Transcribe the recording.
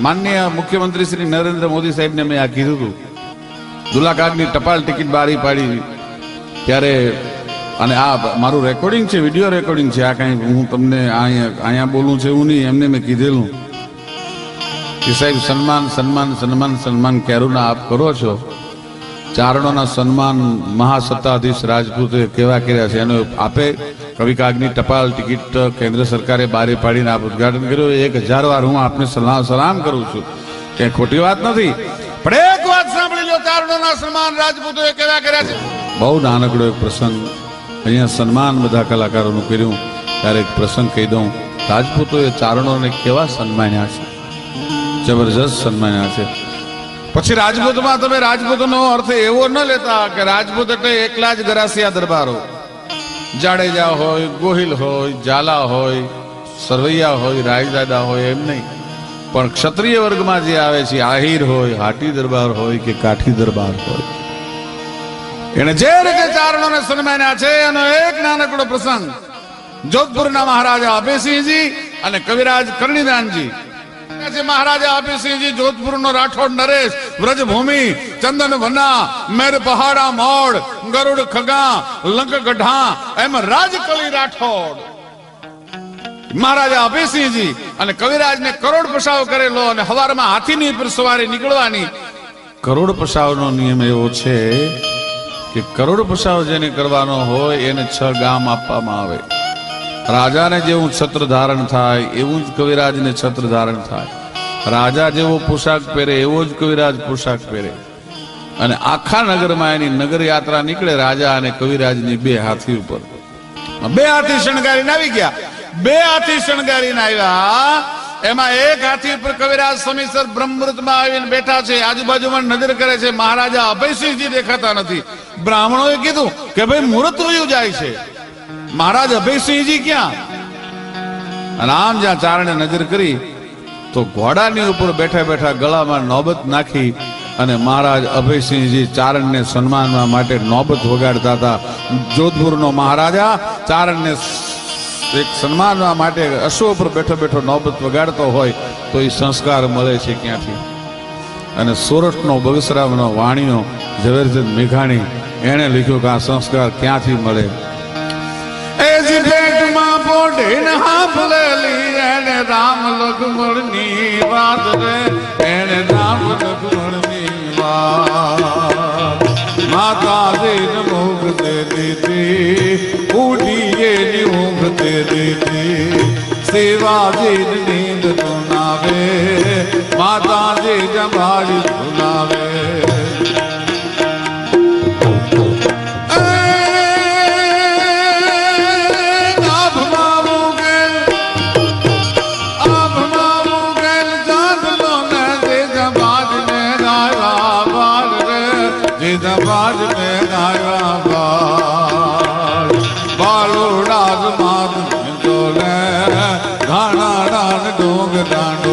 માનનીય મુખ્યમંત્રી શ્રી નરેન્દ્ર મોદી સાહેબને મેં આ કીધું હતું, દુલાકાગની ટપાલ ટિકિટ બારી પાડી ત્યારે, અને આ મારું રેકોર્ડિંગ છે, વિડીયો રેકોર્ડિંગ છે, આ કાંઈ હું તમને અહીંયા બોલું છે એવું નહીં, એમને મેં કીધેલું કે સાહેબ સન્માન સન્માન સન્માન સન્માન કેરુના આપ કરો છો, ચારણોના સન્માન મહાસત્તાધીશ રાજપૂતે કેવા કર્યા છે એનો આપે કવિ કાગની ટપાલ ટિકિટ કેન્દ્ર સરકારે બારી પાડીને આપ ઉદઘાટન કર્યું. 1000 વાર હું આપને સલામ કરું છું, કે ખોટી વાત નથી, પણ એક વાત સાંભળી લો, ચારણોના સન્માન રાજપૂતોએ કેવા કર્યા છે. બહુ નાનકડો એક પ્રસંગ અહીંયા સન્માન બધા કલાકારોનું કર્યું ત્યારે એક પ્રસંગ કહી દઉં. રાજપૂતોએ ચારણોને કેવા સન્માન્યા છે, જબરજસ્ત સન્માન્યા છે. પછી રાજપૂતમાં તમે રાજપૂતનો અર્થ એવો ન લેતા કે રાજપૂત એટલે એકલા જ ગરાસિયા દરબારો, જાડેજા હોય, ગોહિલ હોય, ઝાલા હોય, સરવૈયા હોય, રાયદાદા હોય, એમ નહીં, પણ ક્ષત્રિય વર્ગમાં જે આવે છે, આહિર હોય, હાટી દરબાર હોય કે કાઠી દરબાર હોય, એને જે રીતે ચારણોને સન્માન્યા છે એનો એક નાનકડો પ્રસંગ. જોધપુરના મહારાજા અભયસિંહજી અને કવિરાજ કરણીદાનજી, મહારાજા અભયસિંહજી જોધપુરનો રાઠોડ નરેશ, વ્રજભૂમિ, ચંદન વના, મેર પહાડા મોડ, ગરુડ ખગા, લંક ગઢા, એમ રાજકલી રાઠોડ મહારાજા અભયસિંહજી અને કવિરાજને કરોડ પસાવ કરેલો, અને હવારમાં હાથીની પર સવારી નીકળવાની. કરોડ પસાવનો નિયમ એવો છે કે કરોડ પસાવ જેને કરવાનો હોય એને 6 ગામ આપવામાં આવે. રાજાને જેવું છત્ર ધારણ થાય એવું જ કવિરાજને છત્ર ધારણ થાય. રાજા જેવો પોશાક પહેરે એવો જ કવિરાજ પોશાક પહેરે. અને આખા નગરમાં એની નગર યાત્રા નીકળે રાજા અને કવિરાજની 2 હાથી ઉપર. 2 હાથી શણગારીને આવી ગયા. 2 હાથી શણગારીને આવ્યા, એમાં એક હાથી ઉપર કવિરાજ સમીસર બ્રહ્મૃતમાં આવીને બેઠા છે, આજુબાજુમાં નજર કરે છે. મહારાજા અભયસિંહજી દેખાતા નથી. બ્રાહ્મણોએ કીધું કે ભાઈ મુહૂર્ત વયું જાય છે, મહારાજ અભયસિંહજી ક્યાં? અને આમ જ્યાં ચારણે નજર કરી તો ઘોડાની ઉપર બેઠા બેઠા ગળામાં નોબત નાખી અને મહારાજ અભયસિંહજી ચારણને સન્માનવા માટે નોબત વગાડતા હતા. જોધપુરનો મહારાજા ચારણને એક સન્માનવા માટે અશ્વ ઉપર બેઠો બેઠો નોબત વગાડતો હોય તો એ સંસ્કાર મળે છે ક્યાંથી? અને સોરઠનો બગસરાનો વાણીઓ ઝવેરચંદ મેઘાણી એણે લખ્યું કે આ સંસ્કાર ક્યાંથી મળે. રામ લક્ષ્મણની વાત રે, એને રામ લક્ષ્મણની વાત, માતાજીને ઊંઘ દે દીધી, ઉડીએ ની ઊંઘ દે દીધી, શિવાજીની નીંદ સુનાવે, માતાજી જમાડી સુનાવે. बाज में गाया बाल बालोडाज मात डोले घाना डान डोंग डान